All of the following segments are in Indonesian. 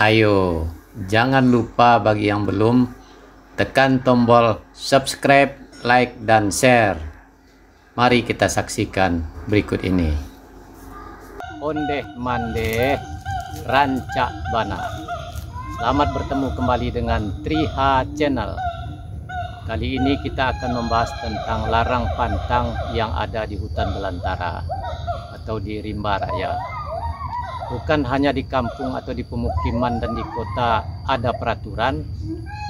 Ayo, jangan lupa bagi yang belum, tekan tombol subscribe, like, dan share. Mari kita saksikan berikut ini. Ondeh mandeh rancak bana. Selamat bertemu kembali dengan Triha Channel. Kali ini kita akan membahas tentang larang pantang yang ada di hutan belantara atau di rimba raya. Bukan hanya di kampung atau di pemukiman dan di kota ada peraturan,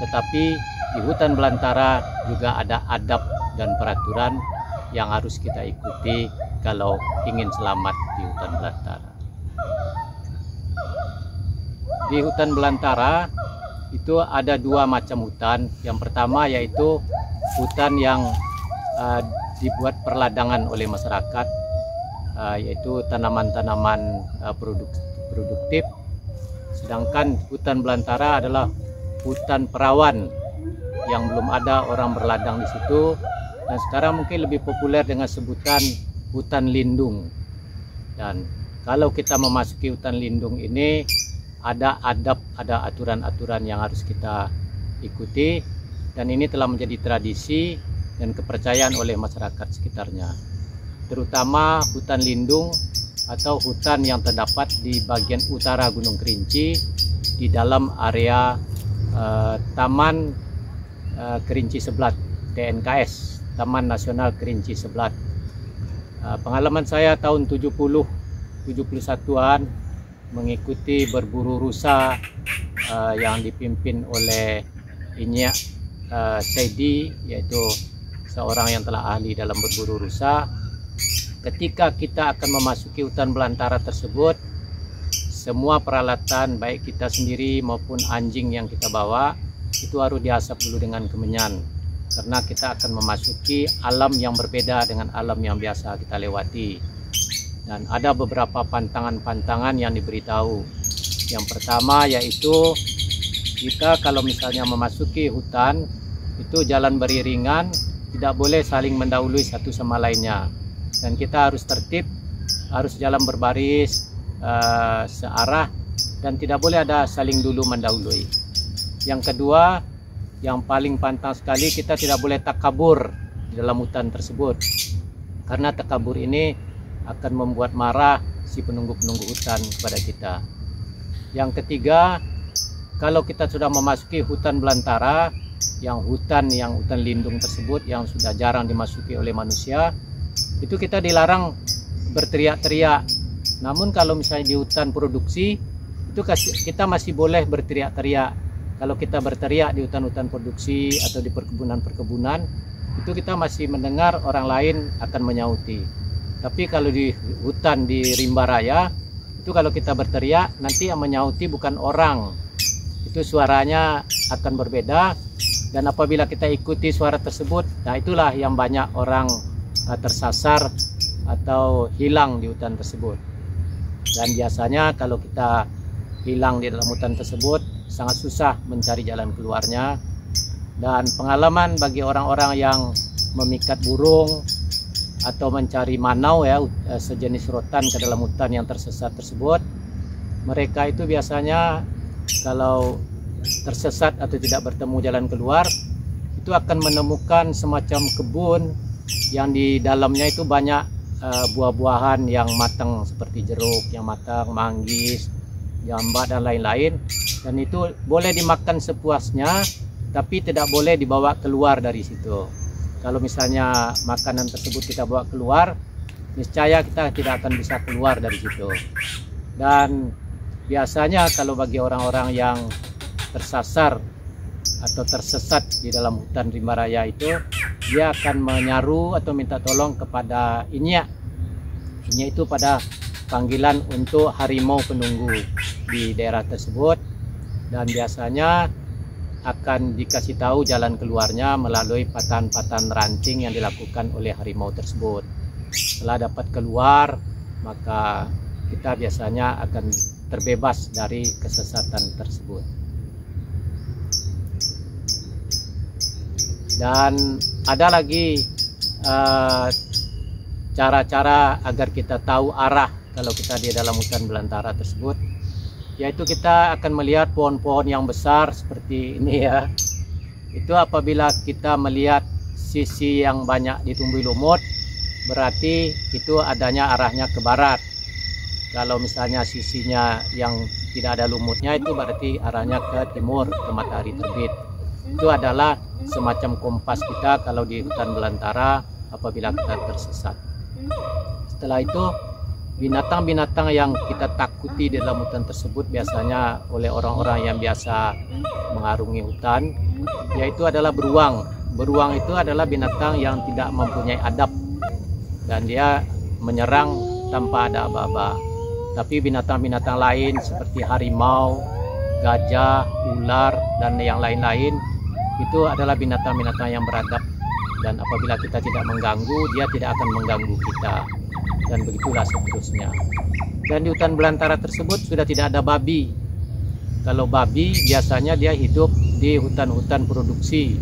tetapi di hutan belantara juga ada adab dan peraturan yang harus kita ikuti kalau ingin selamat di hutan belantara. Di hutan belantara itu ada dua macam hutan. Yang pertama yaitu hutan yang dibuat perladangan oleh masyarakat, yaitu tanaman-tanaman produktif. Sedangkan hutan belantara adalah hutan perawan yang belum ada orang berladang di situ, dan sekarang mungkin lebih populer dengan sebutan hutan lindung. Dan kalau kita memasuki hutan lindung ini ada adab, ada aturan-aturan yang harus kita ikuti, dan ini telah menjadi tradisi dan kepercayaan oleh masyarakat sekitarnya, terutama hutan lindung atau hutan yang terdapat di bagian utara Gunung Kerinci di dalam area Taman Kerinci Seblat, TNKS, Taman Nasional Kerinci Seblat. Pengalaman saya tahun 71-an mengikuti berburu rusa yang dipimpin oleh Inyak Saidi, yaitu seorang yang telah ahli dalam berburu rusa. Ketika kita akan memasuki hutan belantara tersebut, semua peralatan baik kita sendiri maupun anjing yang kita bawa itu harus diasap dulu dengan kemenyan, karena kita akan memasuki alam yang berbeda dengan alam yang biasa kita lewati. Dan ada beberapa pantangan-pantangan yang diberitahu. Yang pertama yaitu kita kalau misalnya memasuki hutan itu jalan beriringan, tidak boleh saling mendahului satu sama lainnya. Dan kita harus tertib, harus jalan berbaris searah, dan tidak boleh ada saling dulu mendahului. Yang kedua, yang paling pantang sekali, kita tidak boleh takabur di dalam hutan tersebut, karena takabur ini akan membuat marah si penunggu-penunggu hutan kepada kita. Yang ketiga, kalau kita sudah memasuki hutan belantara, yang hutan lindung tersebut yang sudah jarang dimasuki oleh manusia, itu kita dilarang berteriak-teriak. Namun kalau misalnya di hutan produksi, itu kita masih boleh berteriak-teriak. Kalau kita berteriak di hutan-hutan produksi atau di perkebunan-perkebunan, itu kita masih mendengar orang lain akan menyauti. Tapi kalau di hutan di rimba raya, itu kalau kita berteriak, nanti yang menyauti bukan orang, itu suaranya akan berbeda. Dan apabila kita ikuti suara tersebut, nah itulah yang banyak orang tersasar atau hilang di hutan tersebut. Dan biasanya kalau kita hilang di dalam hutan tersebut, sangat susah mencari jalan keluarnya. Dan pengalaman bagi orang-orang yang memikat burung atau mencari manau, ya, sejenis rotan ke dalam hutan yang tersesat tersebut, mereka itu biasanya kalau tersesat atau tidak bertemu jalan keluar, itu akan menemukan semacam kebun yang di dalamnya itu banyak buah-buahan yang matang seperti jeruk yang matang, manggis, jambak, dan lain-lain. Dan itu boleh dimakan sepuasnya, tapi tidak boleh dibawa keluar dari situ. Kalau misalnya makanan tersebut kita bawa keluar, niscaya kita tidak akan bisa keluar dari situ. Dan biasanya kalau bagi orang-orang yang tersasar atau tersesat di dalam hutan rimba raya itu, dia akan menyaru atau minta tolong kepada Inyak. Inyak itu pada panggilan untuk harimau penunggu di daerah tersebut, dan biasanya akan dikasih tahu jalan keluarnya melalui patahan-patahan ranting yang dilakukan oleh harimau tersebut. Setelah dapat keluar, maka kita biasanya akan terbebas dari kesesatan tersebut. Dan ada lagi cara-cara agar kita tahu arah kalau kita di dalam hutan belantara tersebut. yaitu kita akan melihat pohon-pohon yang besar seperti ini ya. Itu apabila kita melihat sisi yang banyak ditumbuhi lumut, berarti itu adanya arahnya ke barat. Kalau misalnya sisinya yang tidak ada lumutnya, itu berarti arahnya ke timur, ke matahari terbit. Itu adalah semacam kompas kita kalau di hutan belantara apabila kita tersesat. Setelah itu, binatang-binatang yang kita takuti di dalam hutan tersebut biasanya oleh orang-orang yang biasa mengarungi hutan, yaitu adalah beruang. Beruang itu adalah binatang yang tidak mempunyai adab dan dia menyerang tanpa ada aba-aba. Tapi binatang-binatang lain seperti harimau, gajah, ular, dan yang lain-lain itu adalah binatang-binatang yang beradab, dan apabila kita tidak mengganggu, dia tidak akan mengganggu kita, dan begitulah seterusnya. Dan di hutan belantara tersebut sudah tidak ada babi. Kalau babi biasanya dia hidup di hutan-hutan produksi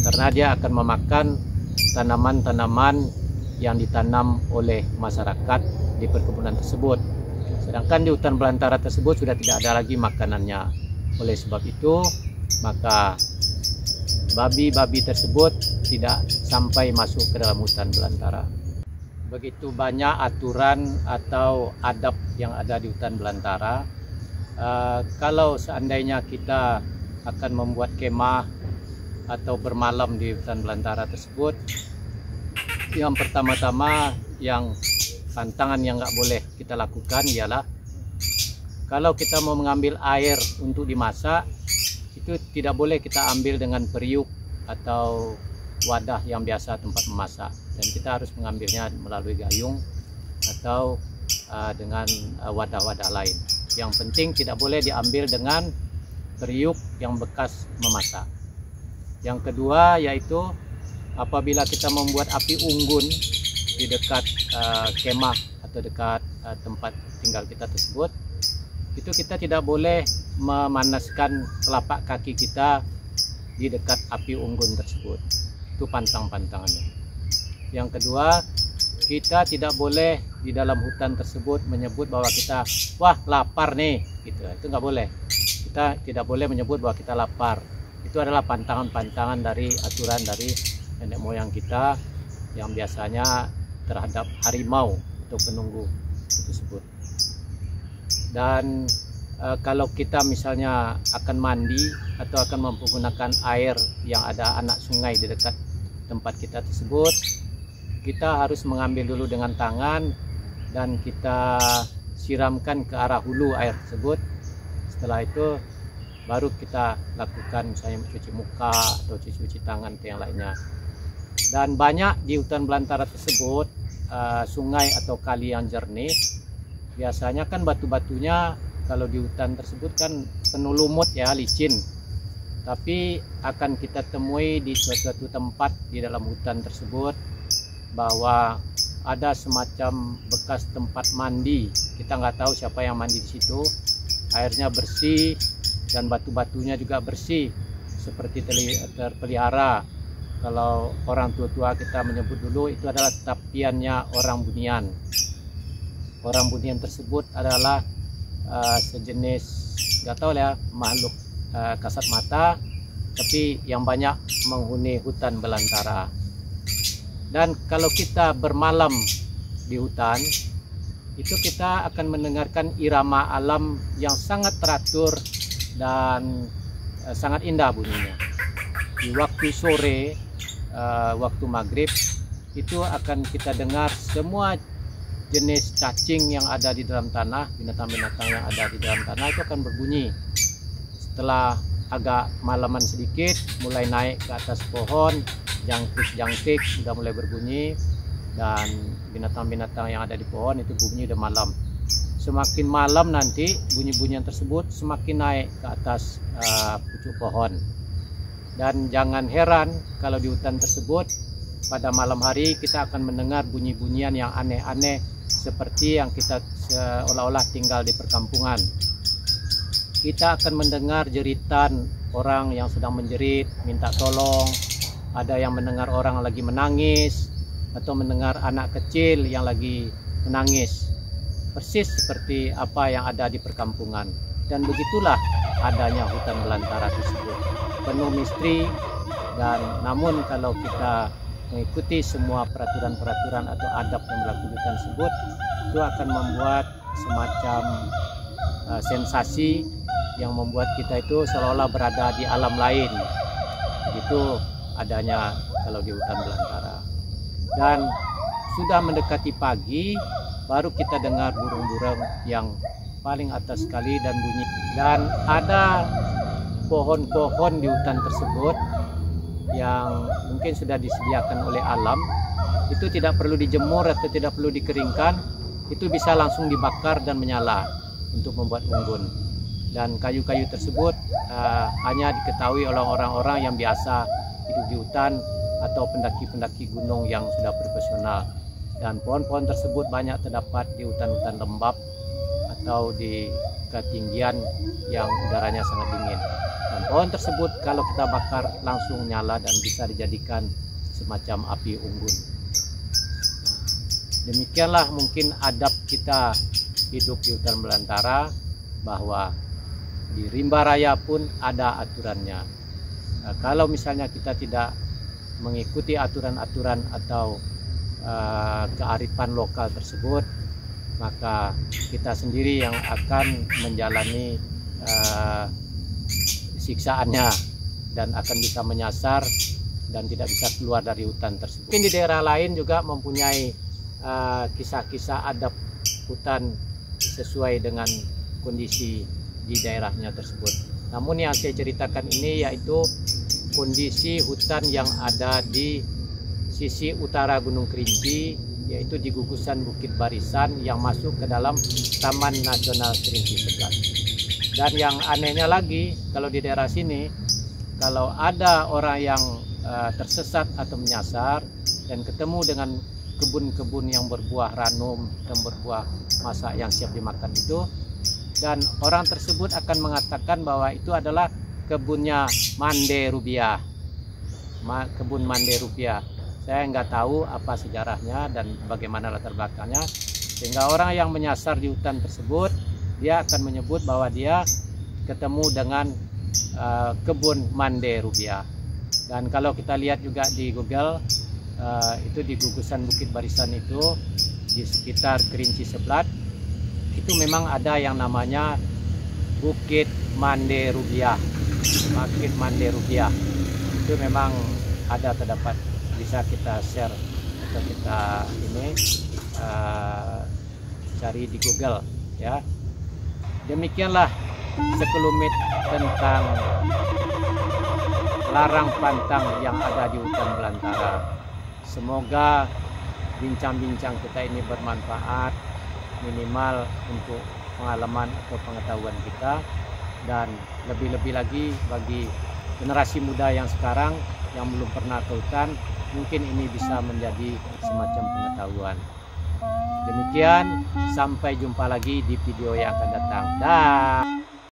karena dia akan memakan tanaman-tanaman yang ditanam oleh masyarakat di perkebunan tersebut. Sedangkan di hutan belantara tersebut sudah tidak ada lagi makanannya. Oleh sebab itu, maka babi-babi tersebut tidak sampai masuk ke dalam hutan belantara. Begitu banyak aturan atau adab yang ada di hutan belantara. Kalau seandainya kita akan membuat kemah atau bermalam di hutan belantara tersebut, yang pertama-tama yang tantangan yang nggak boleh kita lakukan ialah kalau kita mau mengambil air untuk dimasak, itu tidak boleh kita ambil dengan periuk atau wadah yang biasa tempat memasak, dan kita harus mengambilnya melalui gayung atau dengan wadah-wadah lain. Yang penting tidak boleh diambil dengan periuk yang bekas memasak. Yang kedua yaitu apabila kita membuat api unggun di dekat kemah atau dekat tempat tinggal kita tersebut, itu kita tidak boleh memanaskan telapak kaki kita di dekat api unggun tersebut. Itu pantang-pantangannya. Yang kedua, kita tidak boleh di dalam hutan tersebut menyebut bahwa kita, wah lapar nih, gitu. Itu nggak boleh. Kita tidak boleh menyebut bahwa kita lapar. Itu adalah pantangan-pantangan dari aturan dari nenek moyang kita yang biasanya terhadap harimau atau penunggu tersebut. Dan kalau kita misalnya akan mandi atau akan menggunakan air yang ada anak sungai di dekat tempat kita tersebut, kita harus mengambil dulu dengan tangan dan kita siramkan ke arah hulu air tersebut. Setelah itu baru kita lakukan misalnya cuci muka atau cuci tangan atau yang lainnya. Dan banyak di hutan belantara tersebut sungai atau kali yang jernih. Biasanya kan batu-batunya kalau di hutan tersebut kan penuh lumut ya, licin. Tapi akan kita temui di suatu tempat di dalam hutan tersebut bahwa ada semacam bekas tempat mandi. Kita nggak tahu siapa yang mandi di situ. Airnya bersih dan batu-batunya juga bersih, seperti terpelihara. Kalau orang tua-tua kita menyebut dulu itu adalah tapiannya orang bunian. Orang bunian tersebut adalah sejenis, nggak tahu ya, makhluk kasat mata, tapi yang banyak menghuni hutan belantara. Dan kalau kita bermalam di hutan, itu kita akan mendengarkan irama alam yang sangat teratur dan sangat indah bunyinya. Di waktu sore, waktu maghrib, itu akan kita dengar semua jenis cacing yang ada di dalam tanah, binatang-binatang yang ada di dalam tanah itu akan berbunyi. Setelah agak malaman sedikit, mulai naik ke atas pohon, jangkrik-jangkrik sudah mulai berbunyi, dan binatang-binatang yang ada di pohon itu bunyi udah malam. Semakin malam nanti bunyi-bunyian tersebut semakin naik ke atas pucuk pohon. Dan jangan heran kalau di hutan tersebut pada malam hari kita akan mendengar bunyi-bunyian yang aneh-aneh seperti yang kita seolah-olah tinggal di perkampungan. Kita akan mendengar jeritan orang yang sedang menjerit, minta tolong. Ada yang mendengar orang lagi menangis, atau mendengar anak kecil yang lagi menangis. Persis seperti apa yang ada di perkampungan. Dan begitulah adanya hutan belantara tersebut, penuh misteri. Dan namun kalau kita mengikuti semua peraturan-peraturan atau adab yang berlaku di hutan tersebut, itu akan membuat semacam sensasi yang membuat kita itu seolah-olah berada di alam lain. Begitu adanya kalau di hutan belantara. Dan sudah mendekati pagi, baru kita dengar burung-burung yang paling atas sekali dan bunyi. Dan ada pohon-pohon di hutan tersebut yang mungkin sudah disediakan oleh alam, itu tidak perlu dijemur atau tidak perlu dikeringkan, itu bisa langsung dibakar dan menyala untuk membuat unggun. Dan kayu-kayu tersebut hanya diketahui oleh orang-orang yang biasa hidup di hutan atau pendaki-pendaki gunung yang sudah profesional. Dan pohon-pohon tersebut banyak terdapat di hutan-hutan lembab atau di ketinggian yang udaranya sangat dingin. Dan pohon tersebut kalau kita bakar langsung nyala dan bisa dijadikan semacam api unggun. Demikianlah mungkin adab kita hidup di hutan belantara, bahwa di rimba raya pun ada aturannya. Kalau misalnya kita tidak mengikuti aturan-aturan atau kearifan lokal tersebut, maka kita sendiri yang akan menjalani siksaannya dan akan bisa menyasar dan tidak bisa keluar dari hutan tersebut. Mungkin di daerah lain juga mempunyai kisah-kisah adab hutan sesuai dengan kondisi di daerahnya tersebut. Namun yang saya ceritakan ini yaitu kondisi hutan yang ada di sisi utara Gunung Kerinci, yaitu di gugusan Bukit Barisan yang masuk ke dalam Taman Nasional Kerinci Seblat. Dan yang anehnya lagi, kalau di daerah sini, kalau ada orang yang tersesat atau menyasar dan ketemu dengan kebun-kebun yang berbuah ranum dan berbuah masak yang siap dimakan itu, dan orang tersebut akan mengatakan bahwa itu adalah kebunnya Mande Rubiah, kebun Mande Rubiah. Saya nggak tahu apa sejarahnya dan bagaimana latar belakangnya, sehingga orang yang menyasar di hutan tersebut, dia akan menyebut bahwa dia ketemu dengan kebun Mande Rubiah. Dan kalau kita lihat juga di Google, itu di gugusan Bukit Barisan itu, di sekitar Kerinci Seblat, itu memang ada yang namanya Bukit Mande Rubiah. Bukit Mande Rubiah itu memang ada terdapat, bisa kita share atau kita ini cari di Google ya. Demikianlah sekelumit tentang larang pantang yang ada di hutan belantara. Semoga bincang-bincang kita ini bermanfaat, minimal untuk pengalaman atau pengetahuan kita, dan lebih-lebih lagi bagi generasi muda yang sekarang yang belum pernah ke hutan, mungkin ini bisa menjadi semacam pengetahuan. Demikian, sampai jumpa lagi di video yang akan datang. Dah.